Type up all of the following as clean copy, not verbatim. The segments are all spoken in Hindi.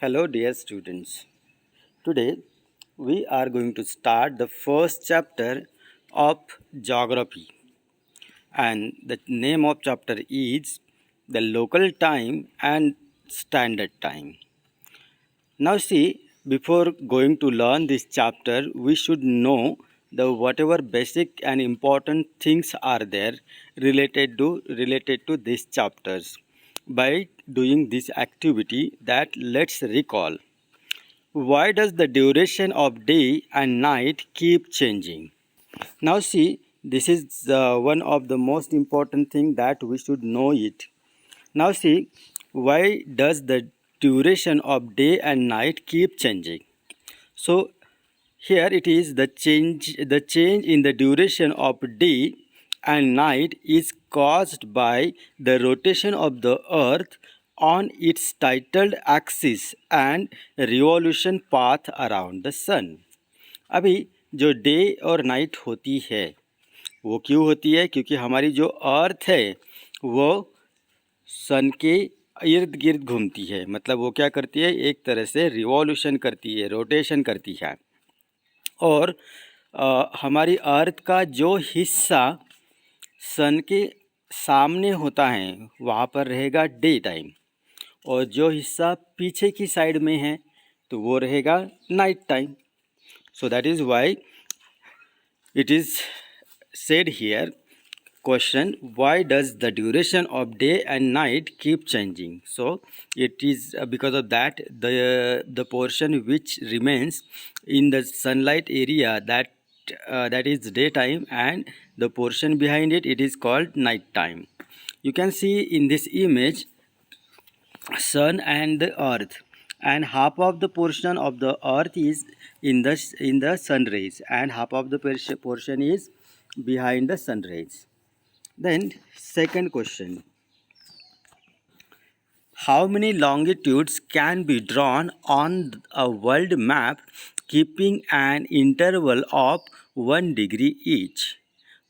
Hello, dear students. Today we are going to start the first chapter of geography, and the name of chapter is the local time and standard time. Now, see, before going to learn this chapter, we should know the whatever basic and important things are there related to these chapters. By doing this activity, that let's recall. Why does the duration of day and night keep changing? Now see, this is one of the most important thing that we should know it. Now see, why does the duration of day and night keep changing? So here it is the change in the duration of day and night is caused by the rotation of the earth on its titled axis and revolution path around the sun. अभी जो डे और नाइट होती है वो क्यों होती है? क्योंकि हमारी जो अर्थ है वो सन के इर्द गिर्द घूमती है। मतलब वो क्या करती है? एक तरह से रिवॉल्यूशन करती है, रोटेशन करती है। और हमारी अर्थ का जो हिस्सा सन के सामने होता है वहाँ पर रहेगा डे टाइम, और जो हिस्सा पीछे की साइड में है तो वो रहेगा night time. So that is why it is said here, question, why does the duration of day and night keep changing? So it is because of that the portion which remains in the sunlight area, that is daytime, and the portion behind it is called night time. You can see in this image sun and the earth, and half of the portion of the earth is in the sun rays, and half of the portion is behind the sun rays. Then second question, how many longitudes can be drawn on a world map keeping an interval of 1 degree each?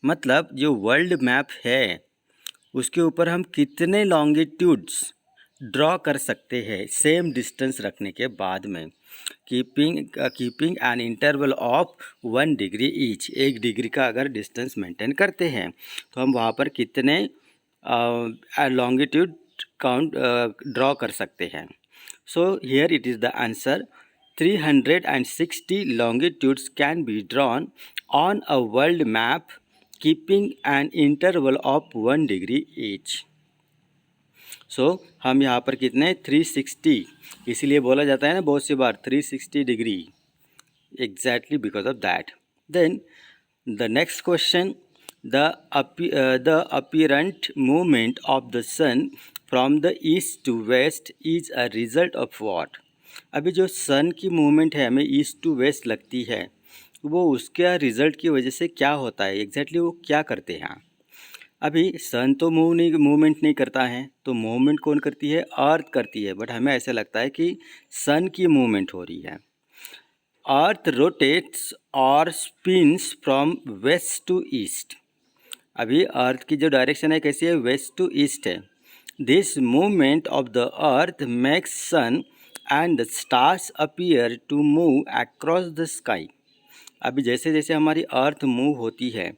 मतलब जो वर्ल्ड मैप है उसके ऊपर हम कितने लॉन्गिट्यूड्स ड्रॉ कर सकते हैं सेम डिस्टेंस रखने के बाद में, keeping an interval of 1 degree each. 1 degree का अगर डिस्टेंस मेंटेन करते हैं तो हम वहाँ पर कितने लॉन्गिट्यूड काउंट ड्रॉ कर सकते हैं. So here it is the answer, 360 longitudes can be drawn on a world map keeping an interval of 1 degree each. सो हम यहाँ पर कितने 360, इसीलिए बोला जाता है ना बहुत सी बार 360 degree, exactly because of that. Then the next question, the apparent movement of the sun from the east to west is a result of what? अभी जो सन की मूवमेंट है हमें ईस्ट टू वेस्ट लगती है, वो उसके रिजल्ट की वजह से क्या होता है, एग्जैक्टली वो क्या करते हैं? अभी सन तो मूवमेंट नहीं करता है, तो मूवमेंट कौन करती है? अर्थ करती है. बट हमें ऐसा लगता है कि सन की मूवमेंट हो रही है. अर्थ रोटेट्स और spins from west to east. अभी अर्थ की जो डायरेक्शन है कैसी है? वेस्ट टू ईस्ट है. This movement of the earth makes sun and the stars appear to move across the sky. अभी जैसे जैसे हमारी अर्थ मूव होती है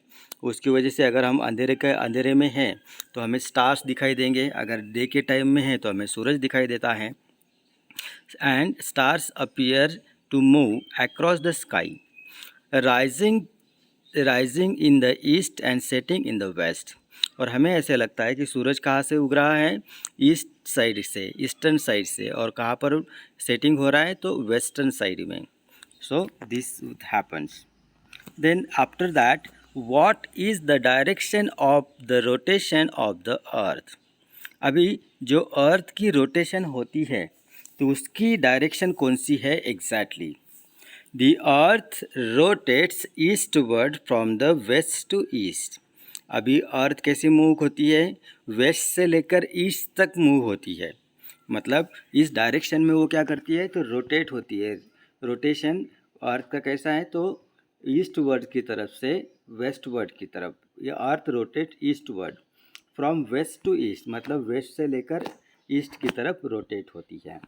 उसकी वजह से अगर हम अंधेरे में हैं तो हमें स्टार्स दिखाई देंगे, अगर डे के टाइम में है तो हमें सूरज दिखाई देता है. And stars appear to move across the sky, rising in the east and setting in the west. और हमें ऐसे लगता है कि सूरज कहाँ से उग रहा है? ईस्ट साइड से, ईस्टर्न साइड से, और कहाँ पर सेटिंग हो रहा है? तो वेस्टर्न साइड में. So this happens. Then after that, what is the direction of the rotation of the earth? अभी जो अर्थ की रोटेशन होती है तो उसकी डायरेक्शन कौन सी है exactly? The earth rotates eastward from the west to east. अभी अर्थ कैसी मूव होती है? वेस्ट से लेकर ईस्ट तक मूव होती है. मतलब इस डायरेक्शन में वो क्या करती है? तो रोटेट होती है. रोटेशन अर्थ का कैसा है? तो ईस्ट वर्ड की तरफ से वेस्ट वर्ड की तरफ. ये earth rotate eastward from west to east, मतलब वेस्ट से लेकर ईस्ट की तरफ रोटेट होती है.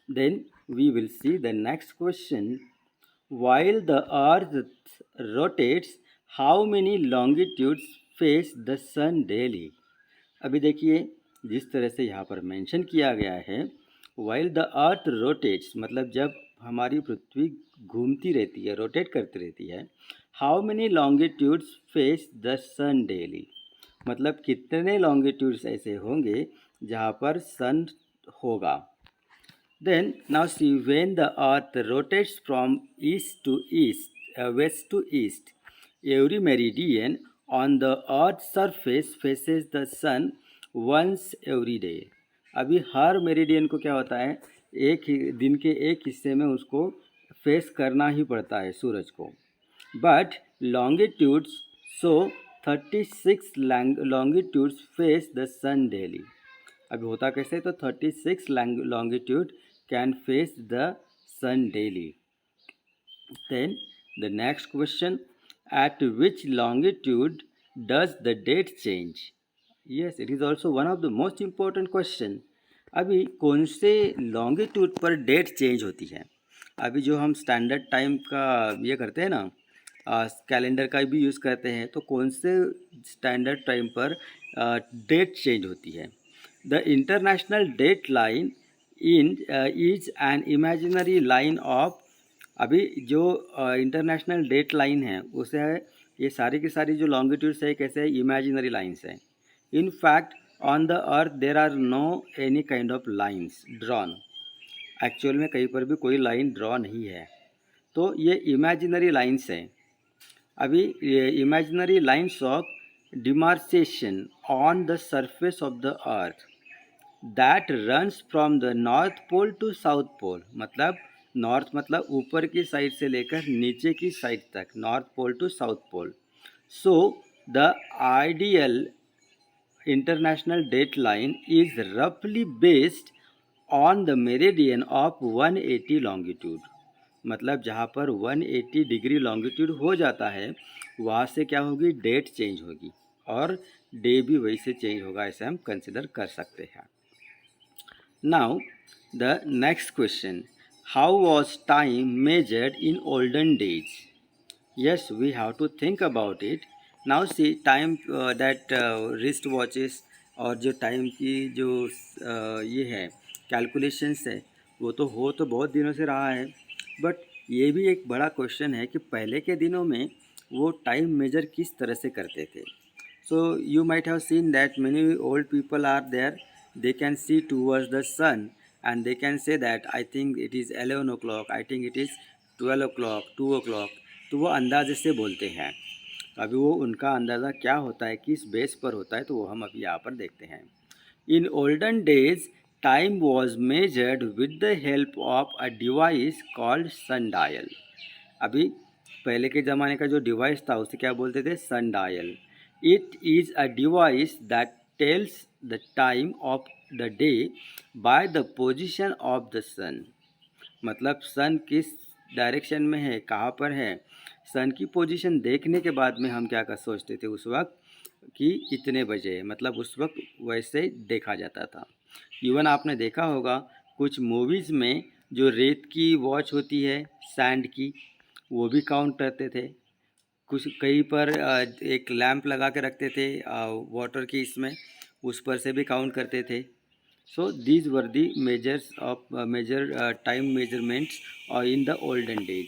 Then we will see the next question. While the earth rotates, how many longitudes face the sun daily? अभी देखिए, जिस तरह से यहाँ पर मेंशन किया गया है, वाइल द अर्थ रोटेट्स, मतलब जब हमारी पृथ्वी घूमती रहती है, रोटेट करती रहती है, how many longitudes face the sun daily, मतलब कितने लॉन्गिट्यूड्स ऐसे होंगे जहाँ पर सन होगा. Then now see, when the earth rotates from east to east, west to east, every meridian on the earth's surface faces the sun once every day. अभी हर मेरिडियन को क्या होता है, एक ही दिन के एक हिस्से में उसको फेस करना ही पड़ता है सूरज को. But longitudes so 36 longitudes face the sun daily. अभी होता कैसे, तो 36 longitude can face the sun daily. Then the next question, at which longitude does the date change? Yes, it is also one of the most important question. अभी कौन से लॉन्गिट्यूड पर डेट चेंज होती है? अभी जो हम स्टैंडर्ड टाइम का ये करते हैं ना, कैलेंडर का भी यूज़ करते हैं, तो कौन से स्टैंडर्ड टाइम पर डेट चेंज होती है? The international date line is an imaginary line of. अभी जो इंटरनेशनल डेट लाइन है उसे ये सारी की सारी जो लॉन्गिट्यूड्स है कैसे है, इमेजिनरी लाइन्स है. In fact on the earth there are no any kind of lines drawn. Actual में कहीं पर भी कोई लाइन ड्रॉ नहीं है, तो ये इमेजिनरी लाइन्स हैं. अभी ये imaginary lines of demarcation on the surface of the earth that runs from the north pole to south pole, मतलब नॉर्थ मतलब ऊपर की साइड से लेकर नीचे की साइड तक, north pole to south pole. So the ideal international date line is रफली based on the meridian of 180 longitude, मतलब जहाँ पर 180 डिग्री लॉन्गिट्यूड हो जाता है वहाँ से क्या होगी, डेट चेंज होगी और डे भी वही से चेंज होगा, ऐसे हम कंसिडर कर सकते हैं. Now, the next question, how was time measured in olden days? Yes, we have to think about it. Now see, time that wrist watches और जो टाइम की जो ये है कैलकुलेशंस है, वो तो बहुत दिनों से रहा है. बट ये भी एक बड़ा क्वेश्चन है कि पहले के दिनों में वो टाइम मेजर किस तरह से करते थे. So you might have seen that many old people are there, they can see towards the sun and they can say that I think it is 11 o'clock, I think it is 12 o'clock, 2 o'clock. तो वो अंदाजे से बोलते हैं. अभी वो उनका अंदाज़ा क्या होता है, किस बेस पर होता है, तो वो हम अभी यहाँ पर देखते हैं. In olden days time was measured with the help of a device called sun dial. अभी पहले के ज़माने का जो डिवाइस था उसे क्या बोलते थे, सन dial. It is a device that tells the time of the day by the position of the sun. मतलब सन किस डायरेक्शन में है, कहाँ पर है, सन की पोजीशन देखने के बाद में हम क्या कर सोचते थे उस वक्त कि इतने बजे, मतलब उस वक्त वैसे देखा जाता था. इवन आपने देखा होगा कुछ मूवीज़ में जो रेत की वॉच होती है, सैंड की, वो भी काउंट करते थे. कुछ कहीं पर एक लैंप लगा के रखते थे वाटर की, इसमें उस पर से भी काउंट करते थे. So these were the measures of measure time measurements in the olden days.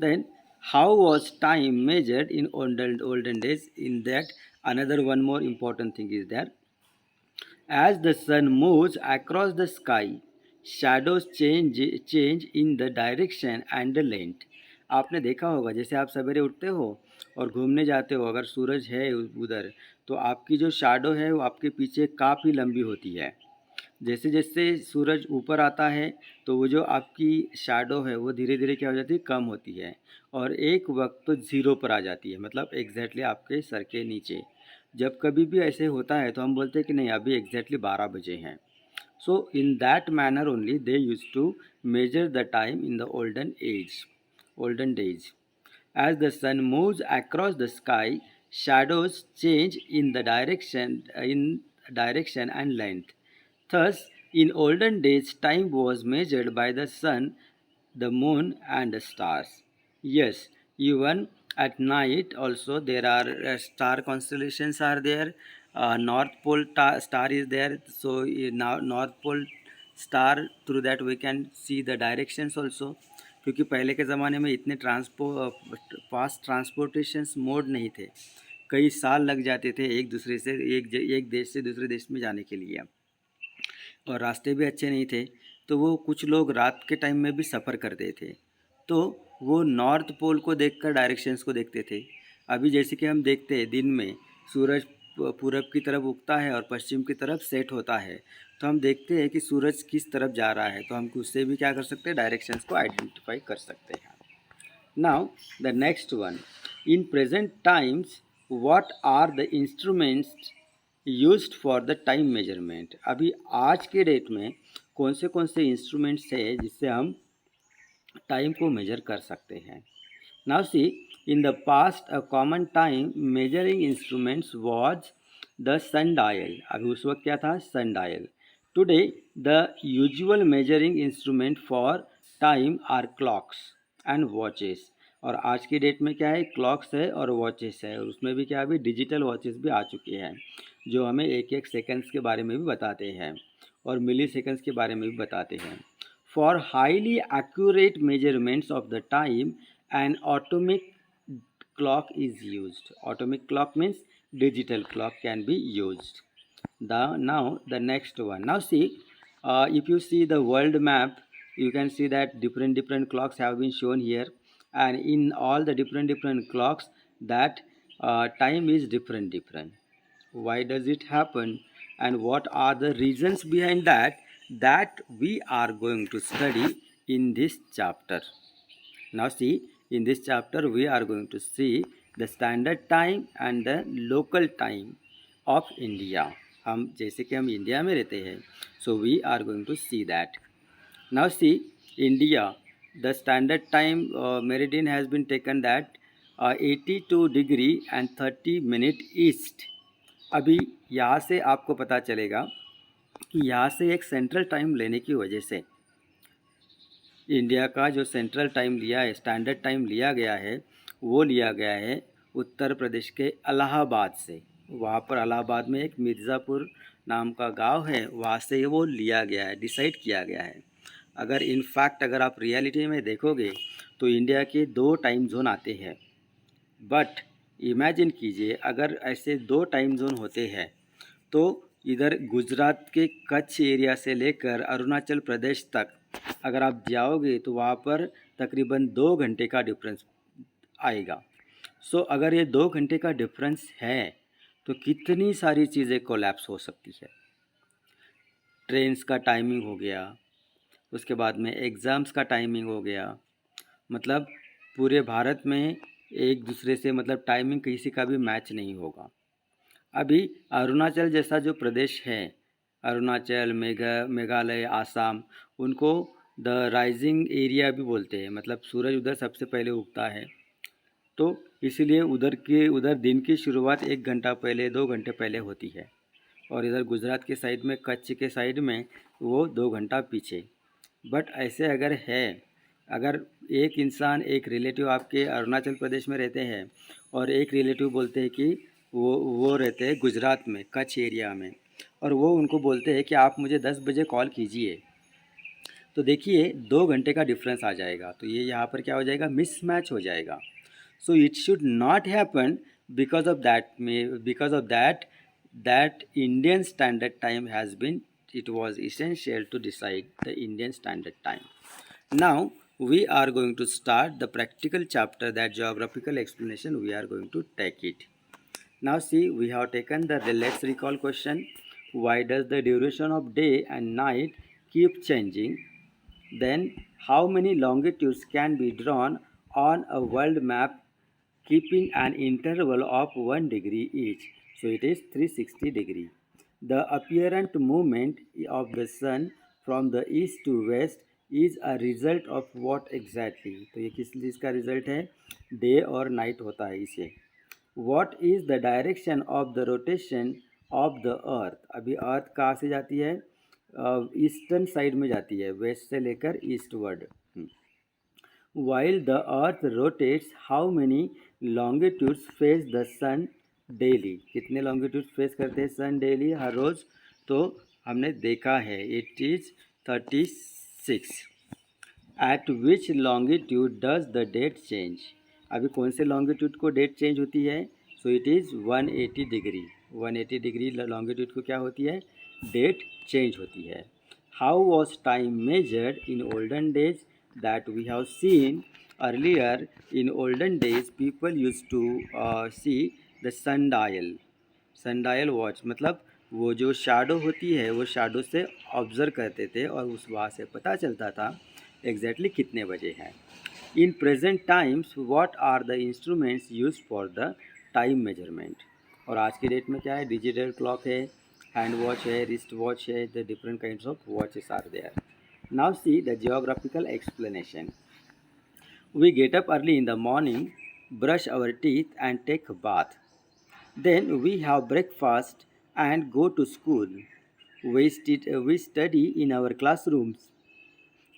Then how was time measured in olden days? In that another one more important thing is that as the sun moves across the sky, shadows change in the direction and the length. आपने देखा होगा जैसे आप सवेरे उठते हो और घूमने जाते हो, अगर सूरज है उधर तो आपकी जो शैडो है वो आपके पीछे काफ़ी लंबी होती है. जैसे जैसे सूरज ऊपर आता है तो वो जो आपकी शैडो है वो धीरे धीरे क्या हो जाती है, कम होती है और एक वक्त तो ज़ीरो पर आ जाती है, मतलब एग्जैक्टली आपके सर के नीचे. जब कभी भी ऐसे होता है तो हम बोलते हैं कि नहीं अभी एग्जैक्टली 12 बजे हैं. So in that manner only they use to measure the time in the olden days. As the sun moves across the sky, shadows change in direction and length. Thus, In olden days, time was measured by the sun, the moon, and the stars. Yes, even at night also there are star constellations are there. North Pole star is there. So now North Pole star, through that we can see the directions also. क्योंकि पहले के ज़माने में इतने फास्ट ट्रांसपोर्टेशंस मोड नहीं थे, कई साल लग जाते थे एक दूसरे से एक देश से दूसरे देश में जाने के लिए, और रास्ते भी अच्छे नहीं थे, तो वो कुछ लोग रात के टाइम में भी सफ़र करते थे, तो वो नॉर्थ पोल को देखकर डायरेक्शंस को देखते थे। अभी जैसे कि हम देखते हैं दिन में सूरज पूरब की तरफ उगता है और पश्चिम की तरफ सेट होता है, तो हम देखते हैं कि सूरज किस तरफ जा रहा है, तो हम उससे भी क्या कर सकते हैं, डायरेक्शंस को आइडेंटिफाई कर सकते हैं। Now the next one, in present times what are the instruments used for the time measurement. अभी आज के डेट में कौन से इंस्ट्रूमेंट्स है जिससे हम टाइम को मेजर कर सकते हैं। Now see, in the past a common time measuring instruments was the sun dial. अभी उस वक्त क्या था, sun dial. Today the usual measuring instrument for time are clocks and watches. और आज की डेट में क्या है, क्लॉक्स है और वॉचेस है, और उसमें भी क्या अभी डिजिटल वॉचेस भी आ चुके हैं जो हमें एक एक सेकंड्स के बारे में भी बताते हैं और मिली सेकंड्स के बारे में भी बताते हैं। For highly accurate measurements of the time, an atomic clock is used. Atomic clock means digital clock can be used. Now the next one. Now see, if you see the world map, you can see that different clocks have been shown here, and in all the different clocks, that time is different. Why does it happen, and what are the reasons behind that we are going to study in this chapter. Now see, in this chapter we are going to see the standard time and the local time of India. हम जैसे कि हम इंडिया में रहते हैं, so we are going to see that. Now see, India, the standard time meridian has been taken that 82 degree and 30 minute east. अभी यहाँ से आपको पता चलेगा कि यहाँ से एक सेंट्रल टाइम लेने की वजह से इंडिया का जो सेंट्रल टाइम लिया है, स्टैंडर्ड टाइम लिया गया है, वो लिया गया है उत्तर प्रदेश के इलाहाबाद से। वहाँ पर इलाहाबाद में एक मिर्ज़ापुर नाम का गांव है, वहाँ से वो लिया गया है, डिसाइड किया गया है। अगर इनफैक्ट अगर आप रियलिटी में देखोगे तो इंडिया के 2 टाइम जोन आते हैं, बट इमेजिन कीजिए अगर ऐसे 2 टाइम जोन होते हैं तो इधर गुजरात के कच्छ एरिया से लेकर अरुणाचल प्रदेश तक अगर आप जाओगे तो वहाँ पर तकरीबन 2 घंटे का डिफरेंस आएगा। सो अगर ये 2 घंटे का डिफरेंस है तो कितनी सारी चीज़ें कोलैप्स हो सकती है। ट्रेन्स का टाइमिंग हो गया, उसके बाद में एग्ज़ाम्स का टाइमिंग हो गया, मतलब पूरे भारत में एक दूसरे से मतलब टाइमिंग किसी का भी मैच नहीं होगा। अभी अरुणाचल जैसा जो प्रदेश है, अरुणाचल, मेघालय, आसाम, उनको द राइजिंग एरिया भी बोलते हैं, मतलब सूरज उधर सबसे पहले उगता है, तो इसीलिए उधर दिन की शुरुआत 1 घंटा पहले 2 घंटे पहले होती है, और इधर गुजरात के साइड में कच्छ के साइड में वो 2 घंटा पीछे। बट ऐसे अगर है, अगर एक इंसान एक रिलेटिव आपके अरुणाचल प्रदेश में रहते हैं और एक रिलेटिव बोलते हैं कि वो रहते हैं गुजरात में कच्छ एरिया में, और वो उनको बोलते हैं कि आप मुझे 10 बजे कॉल कीजिए, तो देखिए 2 घंटे का डिफरेंस आ जाएगा, तो ये यहाँ पर क्या हो जाएगा, मिसमैच हो जाएगा। So it should not happen because of that Indian standard time has been, it was essential to decide the Indian Standard Time. Now we are going to start the practical chapter, that geographical explanation we are going to take it. Now see, we have taken let's recall question. Why does the duration of day and night keep changing? Then how many longitudes can be drawn on a world map keeping an interval of 1 degree each? So it is 360 degree. The apparent movement of the sun from the east to west is a result of what exactly? तो ये किस चीज़ का रिजल्ट है, डे और नाइट होता है इसे। What is the direction of the rotation of the earth? अभी अर्थ कहाँ से जाती है, ईस्टर्न साइड में जाती है, वेस्ट से लेकर eastward. While the earth rotates, how many longitudes face the sun daily? कितने longitudes face करते हैं सन डेली हर रोज? तो हमने देखा है it is 36। At which longitude does the date change? अभी कौन से लॉन्गिट्यूड को डेट चेंज होती है? So it is 180 degree. 180 degree longitude को क्या होती है? डेट चेंज होती है। How was time measured in olden days? That we have seen earlier. In olden days people use to see the sundial. Sundial watch मतलब वो जो शैडो होती है वो शैडो से ऑब्ज़र्व करते थे और उस वहाँ से पता चलता था एग्जैक्टली कितने बजे हैं। In present times what are the instruments use for the time measurement? और आज की डेट में क्या है? डिजिटल क्लॉक है, हैंड वॉच है, रिस्ट वॉच है, the different kinds of watches are there. Now see the geographical explanation. We get up early in the morning, brush our teeth and take a bath. Then we have breakfast and go to school. We study in our classrooms.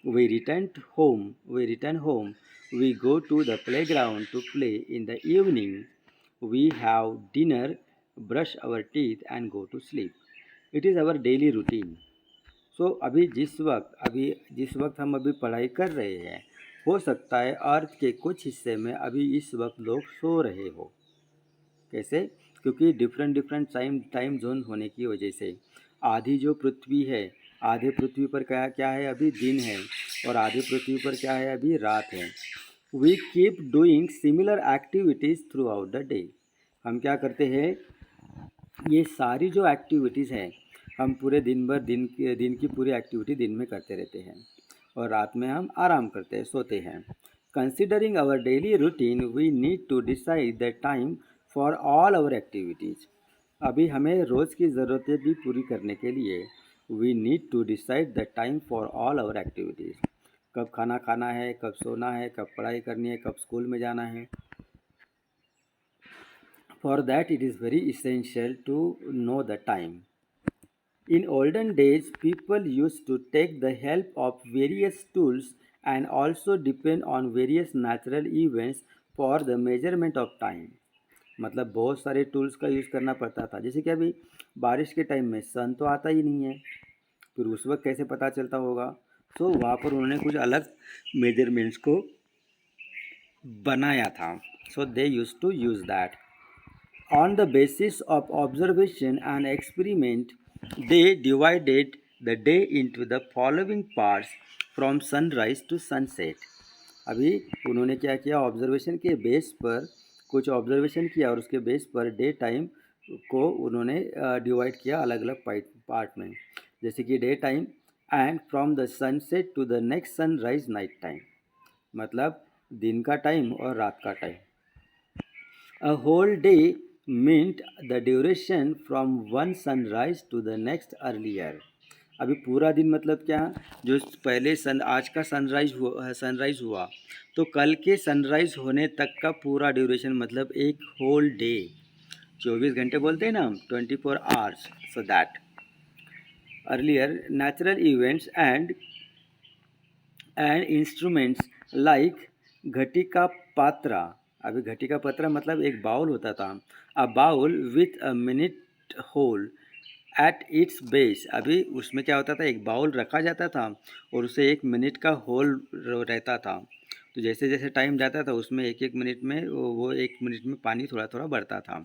We return home. We go to the playground to play in the evening. We have dinner, brush our teeth and go to sleep. It is our daily routine. सो अभी जिस वक्त हम अभी पढ़ाई कर रहे हैं, हो सकता है अर्थ के कुछ हिस्से में अभी इस वक्त लोग सो रहे हो। कैसे? क्योंकि डिफरेंट टाइम जोन होने की वजह से आधी जो पृथ्वी है, आधे पृथ्वी पर क्या क्या है? अभी दिन है और आधे पृथ्वी पर क्या है? अभी रात है। We keep doing similar activities throughout the day. हम क्या करते हैं? ये सारी जो एक्टिविटीज़ हैं हम पूरे दिन भर दिन की पूरी एक्टिविटी दिन में करते रहते हैं और रात में हम आराम करते हैं, सोते हैं। Considering our daily routine we need to decide the time for all our activities. अभी हमें रोज़ की ज़रूरतें भी पूरी करने के लिए we need to decide the time for all our activities. कब खाना खाना है, कब सोना है, कब पढ़ाई करनी है, कब स्कूल में जाना है। For that it is very essential to know the time. In olden days, people used to take the help of various tools and also depend on various natural events for the measurement of time. मतलब बहुत सारे टूल्स का यूज़ करना पड़ता था। जैसे कि अभी बारिश के टाइम में सन तो आता ही नहीं है, फिर उस वक्त कैसे पता चलता होगा? तो वहाँ पर उन्होंने कुछ अलग मेजरमेंट्स को बनाया था। So they use to use that. On the basis of observation and experiment, they divided the day into the following parts from sunrise to sunset. अभी उन्होंने क्या किया? ऑब्जर्वेशन के बेस पर कुछ ऑब्जर्वेशन किया और उसके बेस पर डे टाइम को उन्होंने डिवाइड किया अलग अलग पार्ट में। जैसे कि day time and from the sunset to the next sunrise night time, मतलब दिन का टाइम और रात का time. A whole day meant the duration from one sunrise to the next earlier. अभी पूरा दिन मतलब क्या? जो पहले आज का सनराइज हुआ तो कल के सनराइज होने तक का पूरा ड्यूरेशन मतलब एक होल डे। 24 घंटे बोलते हैं ना हम, 24 hours. So that earlier natural events and instruments like ghatika patra. अभी घटिका पत्रा मतलब एक बाउल होता था, a bowl with a minute hole at its base. अभी उसमें क्या होता था? एक बाउल रखा जाता था और उसे 1 मिनट का होल रहता था। तो जैसे जैसे टाइम जाता था उसमें एक एक मिनट में वो 1 मिनट में पानी थोड़ा थोड़ा बढ़ता था।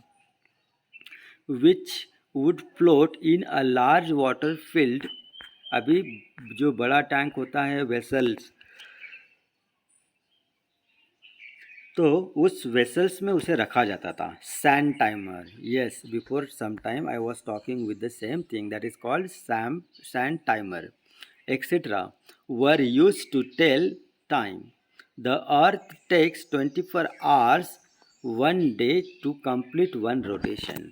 Which would float in a large water field. अभी जो बड़ा टैंक होता है, वेसल्स, तो उस वेसल्स में उसे रखा जाता था। Sand timer, yes, before some time I was talking with the same thing, that is called sand timer etcetera were use to tell time. The earth takes 24 hours one day to complete one rotation.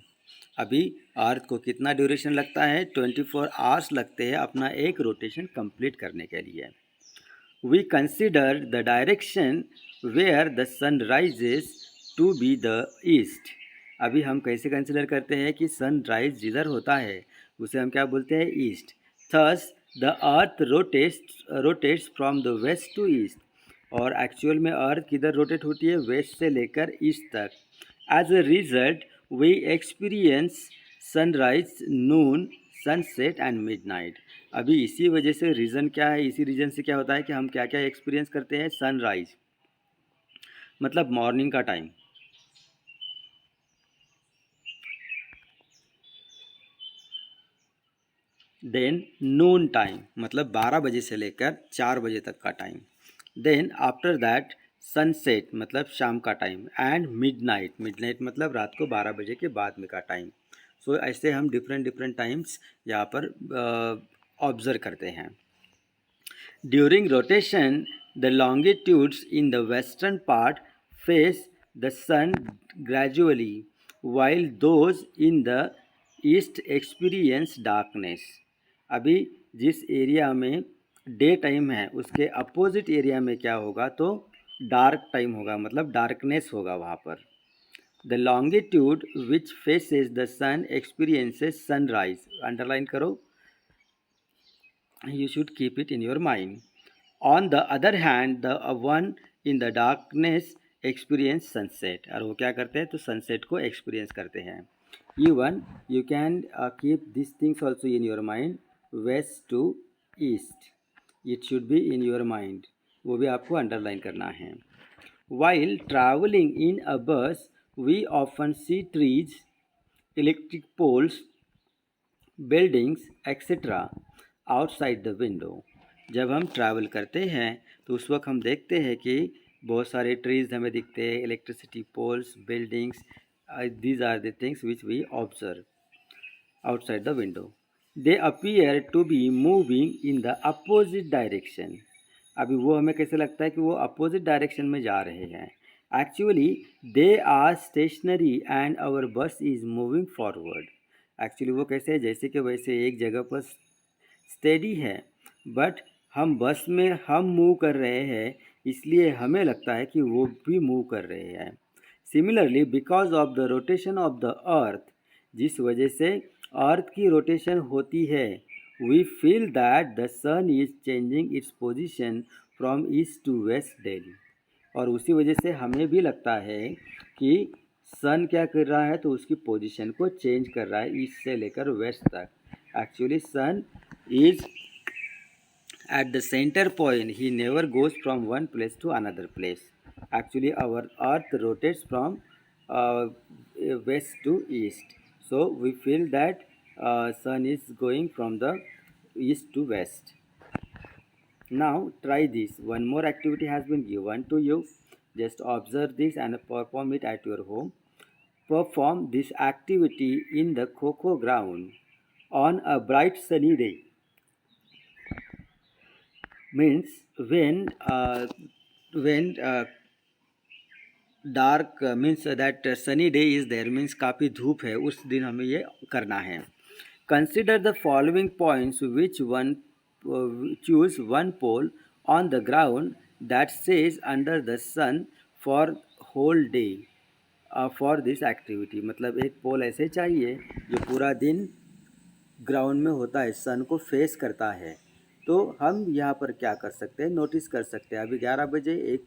अभी अर्थ को कितना ड्यूरेशन लगता है? 24 आवर्स लगते हैं अपना एक रोटेशन कंप्लीट करने के लिए। We consider the direction where the sun rises to be the east. अभी हम कैसे कंसिडर करते हैं कि सनराइज जिधर होता है उसे हम क्या बोलते हैं? East. Thus the earth rotates from the west to east. और एक्चुअल में अर्थ किधर रोटेट होती है? वेस्ट से लेकर ईस्ट तक. As a result we experience sunrise, noon, sunset and midnight. अभी इसी वजह से रीज़न क्या है, इसी रीज़न से क्या होता है कि हम क्या क्या एक्सपीरियंस करते हैं? सनराइज मतलब मॉर्निंग का टाइम, देन नून टाइम मतलब 12 बजे से लेकर 4 बजे तक का time, then after that sunset मतलब शाम का टाइम, एंड मिडनाइट, मिडनाइट मतलब रात को 12 बजे के बाद में का टाइम. सो ऐसे हम डिफरेंट डिफरेंट टाइम्स यहाँ पर ऑब्जर्व करते हैं. During rotation the longitudes in the western part face the sun gradually while those in the east experience darkness. अभी जिस एरिया में डे टाइम है उसके अपोजिट एरिया में क्या होगा? तो डार्क टाइम होगा, मतलब डार्कनेस होगा वहाँ पर. The longitude which faces the sun experiences sunrise. Underline करो, you should keep it in your mind. On the other hand, the one in the darkness experience sunset. और वो क्या करते हैं? तो सनसेट को एक्सपीरियंस करते हैं. Even you can keep these things also in your mind. West to east, it should be in your mind. वो भी आपको अंडरलाइन करना है. While traveling in a bus, we often see trees, electric poles, buildings etcetera outside the window. जब हम ट्रैवल करते हैं तो उस वक्त हम देखते हैं कि बहुत सारे ट्रीज हमें दिखते हैं, electricity poles, buildings. These are the things which we observe outside the window. They appear to be moving in the opposite direction. अभी वो हमें कैसे लगता है कि वो अपोजिट डायरेक्शन में जा रहे हैं? Actually they are stationary and our bus is moving forward. Actually वो कैसे है? जैसे कि वैसे एक जगह पर स्टेडी है, बट हम बस में हम मूव कर रहे हैं, इसलिए हमें लगता है कि वो भी मूव कर रहे हैं. Similarly because of the rotation of the earth, जिस वजह से अर्थ की रोटेशन होती है, we feel that the sun is changing its position from east to west daily. और उसी वजह से हमें भी लगता है कि सन क्या कर रहा है? तो उसकी पोजीशन को चेंज कर रहा है ईस्ट से लेकर वेस्ट तक. Actually sun is at the centre point, he never goes from one place to another place. Actually our earth rotates from west to east, so we feel that sun is going from the east to west. Now try this. One more activity has been given to you. Just observe this and perform it at your home. Perform this activity in the Kho ground on a bright sunny day. Means when dark means that sunny day is there, means काफ़ी धूप है, उस दिन हमें ये करना है. Consider the following points, which one choose one pole on the ground that says under the sun for whole day for this activity. मतलब एक पोल ऐसे चाहिए जो पूरा दिन ग्राउंड में होता है, सन को फेस करता है. तो हम यहाँ पर क्या कर सकते हैं? नोटिस कर सकते हैं. अभी 11 बजे एक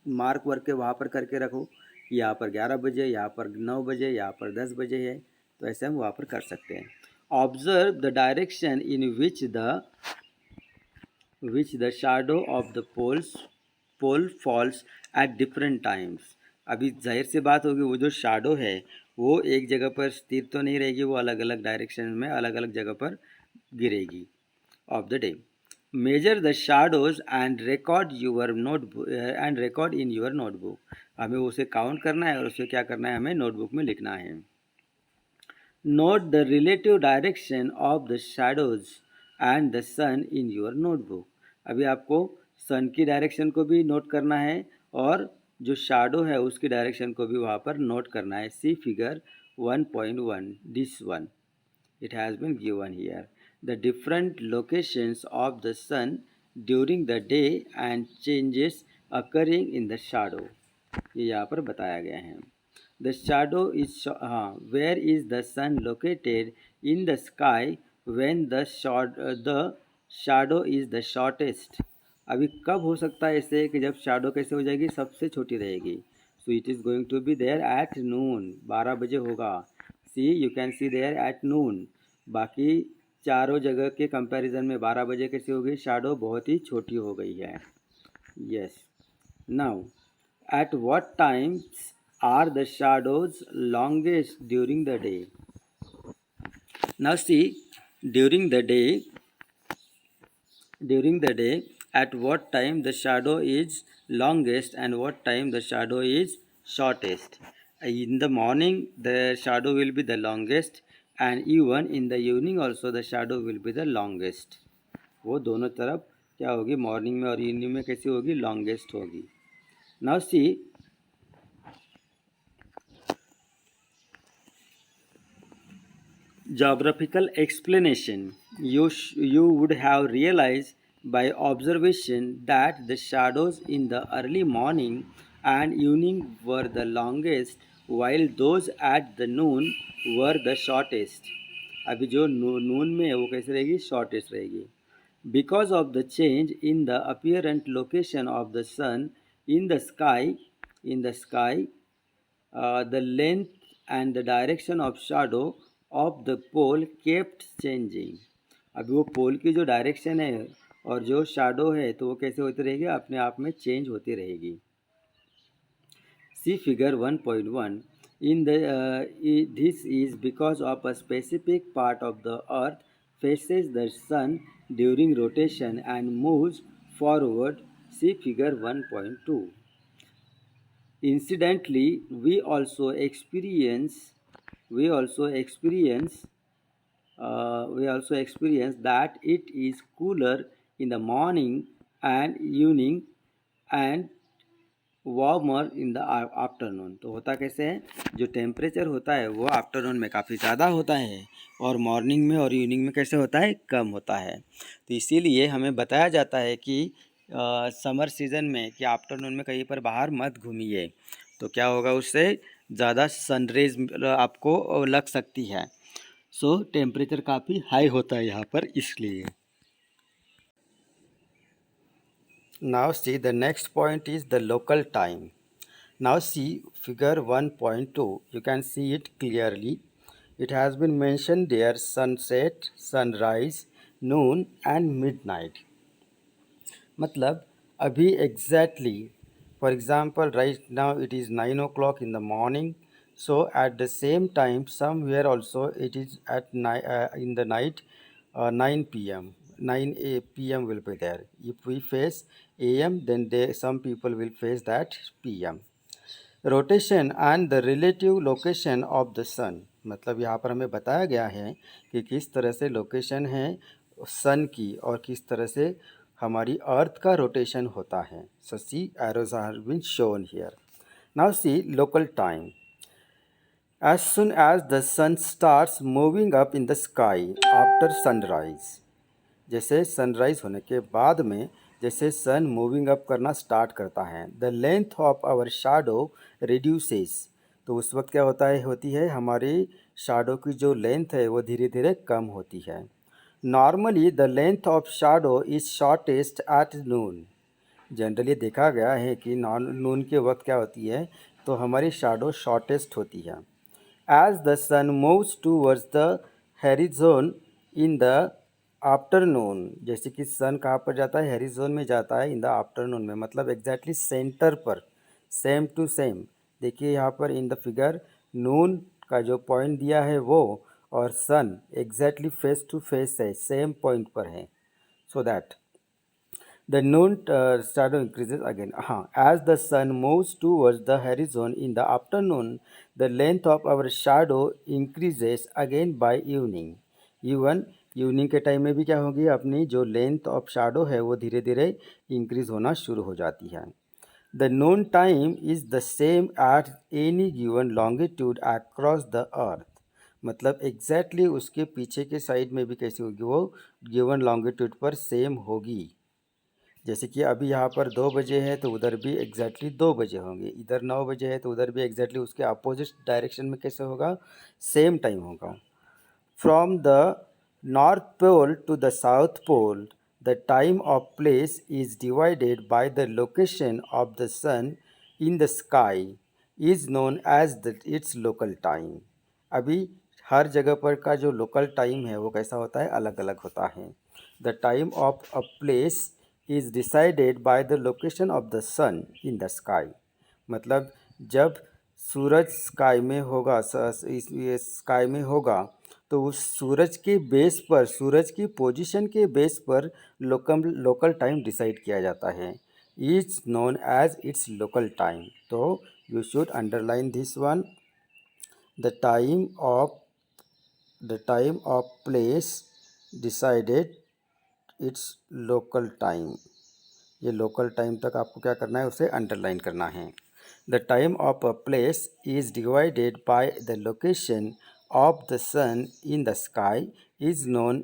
मार्क वर्क के वहाँ पर करके रखो, यहाँ पर 11 बजे, यहाँ पर 9 बजे, यहाँ पर 10 बजे है, तो ऐसे हम वहाँ पर कर सकते हैं. Observe the direction in which the shadow of the pole falls at different times. अभी जाहिर सी बात होगी, वो जो shadow है वो एक जगह पर स्थिर तो नहीं रहेगी, वो अलग अलग डायरेक्शन में अलग अलग जगह पर गिरेगी. Of the day, measure the shadows and record in your notebook. हमें उसे काउंट करना है और उसे क्या करना है? हमें नोटबुक में लिखना है. Note the relative direction of the shadows and the sun in your notebook. अभी आपको सन की डायरेक्शन को भी नोट करना है और जो shadow है उसकी डायरेक्शन को भी वहाँ पर नोट करना है. See figure 1.1, this one, it has been given here. The different locations of the sun during the day and changes occurring in the shadow. ये यहाँ पर बताया गया है. The shadow is where is the sun located in the sky when the shadow is the shortest. अभी कब हो सकता है ऐसे कि जब shadow कैसे हो जाएगी, सबसे छोटी रहेगी. So it is going to be there at noon. 12 बजे होगा. See, you can see there at noon. बाकी चारों जगह के कंपैरिजन में 12 बजे कैसे होगी, shadow बहुत ही छोटी हो गई है. Yes. Now, at what times are the shadows longest during the day? Now see, during the day, at what time the shadow is longest and what time the shadow is shortest. In the morning the shadow will be the longest, and even in the evening also the shadow will be the longest. वो दोनों तरफ क्या होगी, मॉर्निंग में और इवनिंग में कैसी होगी, लॉन्गेस्ट होगी. Now see, geographical explanation. You would have realized by observation that the shadows in the early morning and evening were the longest, while those at the noon were the shortest. अभी जो नून में है वो कैसे रहेगी, शॉर्टेस्ट रहेगी. Because of the change in the apparent location of the sun in the sky, the length and the direction of shadow of the pole kept changing. अभी वो पोल की जो डायरेक्शन है और जो shadow है तो वो कैसे होती रहेगी, अपने आप में चेंज होती रहेगी. See figure 1.1. This is because of a specific part of the earth faces the sun during rotation and moves forward. See figure 1.2. Incidentally, we also experience that it is cooler in the morning and evening and warmer in the afternoon. तो होता कैसे है, जो टेम्परेचर होता है वो आफ्टरनून में काफ़ी ज़्यादा होता है और मॉर्निंग में और इवनिंग में कैसे होता है, कम होता है. तो इसीलिए हमें बताया जाता है कि समर सीज़न में कि आफ्टरनून में कहीं पर बाहर मत घूमिए, तो क्या होगा, उससे ज़्यादा सनरेज आपको लग सकती है. सो टेम्परेचर काफ़ी हाई होता है यहाँ पर, इसलिए. Now see, the next point is the local time. Now see figure 1.2. You can see it clearly. It has been mentioned there sunset, sunrise, noon and midnight. मतलब अभी exactly, for example, right now it is 9 o'clock in the morning. So at the same time, somewhere also it is at in the night 9 p.m. 9 p.m. will be there. If we face a.m., then some people will face that p.m. Rotation and the relative location of the sun. मतलब यहाँ पर हमें बताया गया है कि किस तरह से लोकेशन है सन की और किस तरह से हमारी अर्थ का रोटेशन होता है. So see, arrows are been shown here. Now see local time. As soon as the sun starts moving up in the sky after sunrise, जैसे सनराइज होने के बाद में जैसे सन मूविंग अप करना स्टार्ट करता है, the length of our shadow reduces. तो उस वक्त क्या होती है हमारी शाडो की जो लेंथ है वो धीरे धीरे कम होती है. Normally the length of shadow is shortest at noon. Generally देखा गया है कि नून के वक्त क्या होती है, तो हमारी शाडो शॉर्टेस्ट होती है. As the sun moves towards the horizon in the afternoon, जैसे कि सन कहाँ पर जाता है, हेरिजोन में जाता है इन द आफ्टरनून में, मतलब एग्जैक्टली सेंटर पर, सेम टू सेम. देखिए यहाँ पर इन द फिगर नून का जो पॉइंट दिया है वो और सन एग्जैक्टली फेस टू फेस है, सेम पॉइंट पर है. So that the noon shadow increases again. As the sun moves towards the horizon in the afternoon, the length of our shadow increases again by evening. Evening के टाइम में भी क्या होगी, अपनी जो लेंथ ऑफ shadow है वो धीरे धीरे इंक्रीज होना शुरू हो जाती है. The Noon time is the same at any given longitude across the earth. मतलब एग्जैक्टली उसके पीछे के साइड में भी कैसी होगी, वो गिवन लॉन्गिट्यूड पर सेम होगी. जैसे कि अभी यहाँ पर 2 बजे है तो उधर भी एग्जैक्टली 2 बजे होंगे, इधर 9 बजे है तो उधर भी एग्जैक्टली उसके अपोजिट डायरेक्शन में कैसे होगा, सेम टाइम होगा. From the North Pole to the South Pole, the time of place is divided by the location of the sun in the sky is known as its local time. अभी हर जगह पर का जो लोकल टाइम है वो कैसा होता है, अलग अलग होता है. The time of a place is decided by the location of the sun in the sky. मतलब जब सूरज स्काई में होगा, स्काई में होगा, तो उस सूरज के बेस पर, सूरज की पोजीशन के बेस पर लोकल लोकल टाइम डिसाइड किया जाता है. Is known as its local time. तो you should underline this one. The time of place decided its local time. ये लोकल टाइम तक आपको क्या करना है, उसे अंडरलाइन करना है. The time of a place is divided by the location of the sun in the sky is known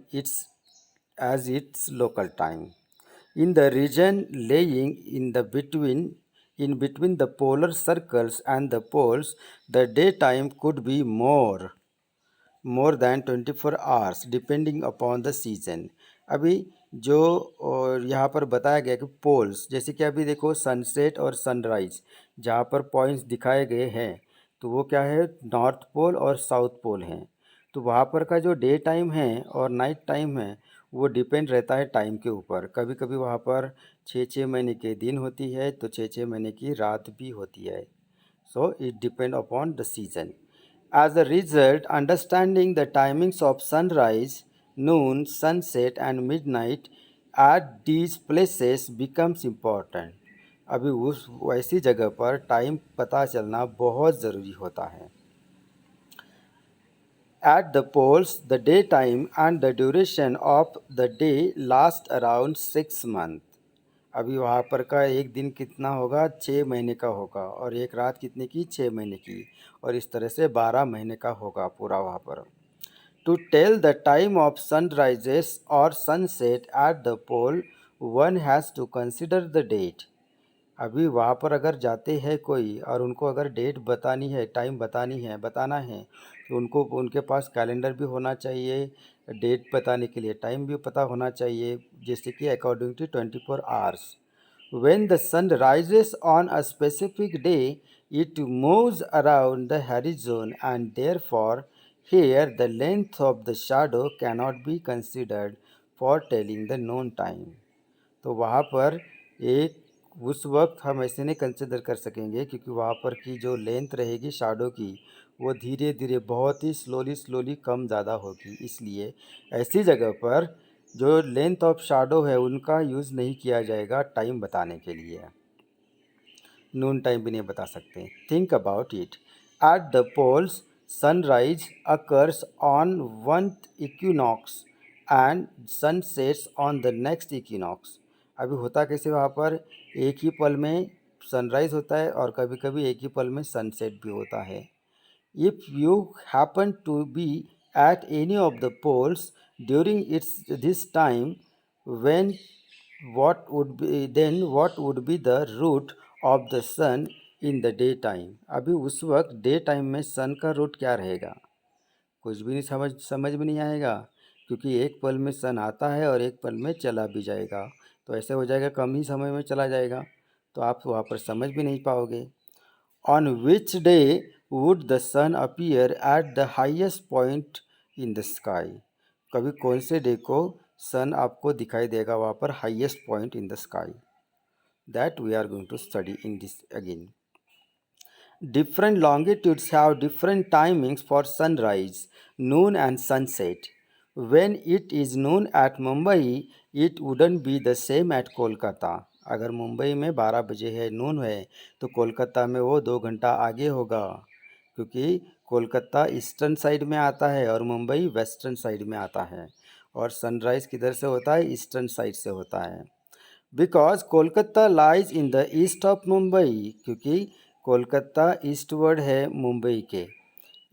as its local time. In the region laying in between the polar circles and the poles, the daytime could be more than 24 hours depending upon the season. अभी जो और यहाँ पर बताया गया कि पोल्स, जैसे कि अभी देखो सनसेट और सनराइज जहाँ पर पॉइंट्स दिखाए गए हैं, तो वो क्या है, नॉर्थ पोल और साउथ पोल हैं. तो वहाँ पर का जो डे टाइम है और नाइट टाइम है वो डिपेंड रहता है टाइम के ऊपर. कभी कभी वहाँ पर 6 महीने के दिन होती है तो 6 महीने की रात भी होती है. So it depends upon the season. As a result, understanding the timings of sunrise, noon, sunset and midnight at these places becomes important. अभी उस वैसी जगह पर टाइम पता चलना बहुत ज़रूरी होता है. At the poles, the daytime and the duration of the day last around 6 months. अभी वहाँ पर का एक दिन कितना होगा, 6 महीने का होगा, और एक रात कितने की, 6 महीने की, और इस तरह से 12 महीने का होगा पूरा वहाँ पर. To tell the time of sunrises और sunset at the pole one has to consider the date. अभी वहाँ पर अगर जाते हैं कोई और उनको अगर डेट बतानी है, टाइम बताना है, तो उनको उनके पास कैलेंडर भी होना चाहिए, डेट बताने के लिए टाइम भी पता होना चाहिए, जैसे कि according to 24 hours. When the sun rises on a specific day it moves around the horizon and therefore here the length of the shadow cannot be considered for telling the known time. तो वहाँ पर एक उस वक्त हम ऐसे नहीं कंसिडर कर सकेंगे, क्योंकि वहाँ पर की जो लेंथ रहेगी शैडो की वो धीरे धीरे बहुत ही स्लोली कम ज़्यादा होगी. इसलिए ऐसी जगह पर जो लेंथ ऑफ शैडो है उनका यूज़ नहीं किया जाएगा टाइम बताने के लिए. नून टाइम भी नहीं बता सकते. Think about it. At the poles sunrise occurs on one equinox and sunsets on the next equinox. अभी होता कैसे, वहाँ पर एक ही पल में सनराइज होता है और कभी कभी एक ही पल में सनसेट भी होता है. If you happen to be at any of the poles during this time, when what would be the route of the sun in the daytime? अभी उस वक्त डे टाइम में सन का रूट क्या रहेगा, कुछ भी नहीं समझ में नहीं आएगा, क्योंकि एक पल में सन आता है और एक पल में चला भी जाएगा. तो ऐसे हो जाएगा, कम ही समय में चला जाएगा, तो आप वहाँ पर समझ भी नहीं पाओगे. On which day would the sun appear at the highest point in the sky? कभी कौन से डे को सन आपको दिखाई देगा वहाँ पर highest point in the sky. That we are going to study in this again. Different longitudes have different timings for sunrise, noon and sunset. When it is noon at Mumbai, it wouldn't be the same at Kolkata. अगर मुंबई में 12 बजे है, नून है, तो कोलकाता में वो 2 घंटा आगे होगा, क्योंकि कोलकाता ईस्टर्न साइड में आता है और मुंबई वेस्टर्न साइड में आता है, और सनराइज़ किधर से होता है, ईस्टर्न साइड से होता है. Because Kolkata lies in the east of Mumbai, क्योंकि कोलकाता ईस्टवर्ड है मुंबई के.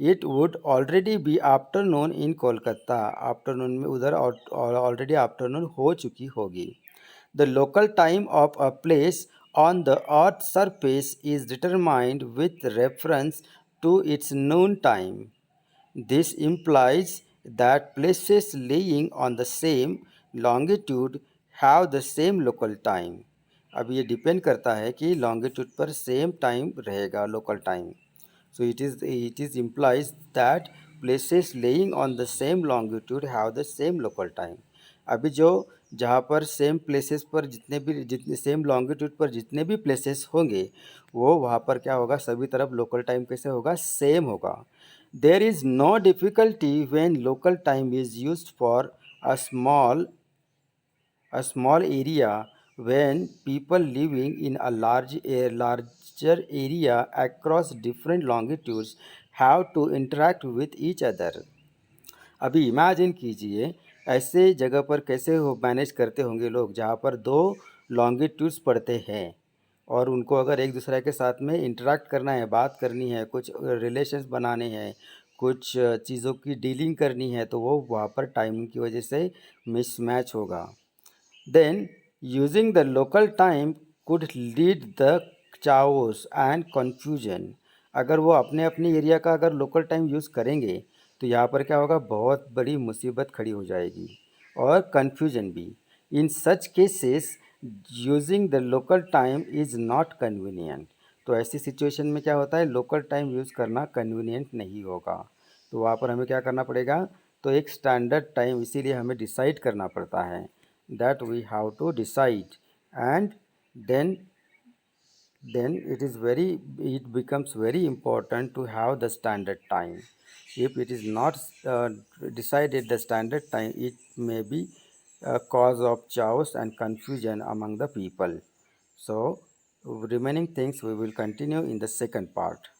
It would already be afternoon in Kolkata. Afternoon में उधर ऑलरेडी आफ्टरनून हो चुकी होगी. The local time of a place on the earth surface is determined with reference to its noon time. This implies that places laying on the same longitude have the same local time. अब ये डिपेंड करता है कि लॉन्गिट्यूड पर सेम टाइम रहेगा, local time. So it is implies that places laying on the same longitude have the same local time. अभी जो जहाँ पर सेम प्लेसेस पर जितने सेम लॉन्गिट्यूड पर जितने भी प्लेसेस होंगे वो वहाँ पर क्या होगा, सभी तरफ लोकल टाइम कैसे होगा, सेम होगा. There is no difficulty when local time is used for a small area when people living in a larger area across different longitudes have to interact with each other. अभी इमेजिन कीजिए ऐसे जगह पर कैसे हो मैनेज करते होंगे लोग जहाँ पर दो लॉन्गिट्यूड्स पड़ते हैं और उनको अगर एक दूसरे के साथ में इंटरेक्ट करना है, बात करनी है, कुछ रिलेशंस बनाने हैं, कुछ चीज़ों की डीलिंग करनी है, तो वो वहाँ पर टाइमिंग की वजह से मिसमैच होगा. Then, using the local time could lead the chaos and confusion. अगर वो अपने अपने एरिया का अगर लोकल टाइम यूज़ करेंगे तो यहाँ पर क्या होगा, बहुत बड़ी मुसीबत खड़ी हो जाएगी और कन्फ्यूजन भी. In such cases using the local time is not convenient. तो ऐसी सिचुएशन में क्या होता है, लोकल टाइम यूज़ करना कन्वीनियंट नहीं होगा. तो वहाँ पर हमें क्या करना पड़ेगा, तो एक स्टैंडर्ड टाइम इसीलिए हमें डिसाइड करना पड़ता है, that we have to decide. And then it becomes very important to have the standard time. If it is not decided the standard time, it may be a cause of chaos and confusion among the people. So remaining things we will continue in the second part.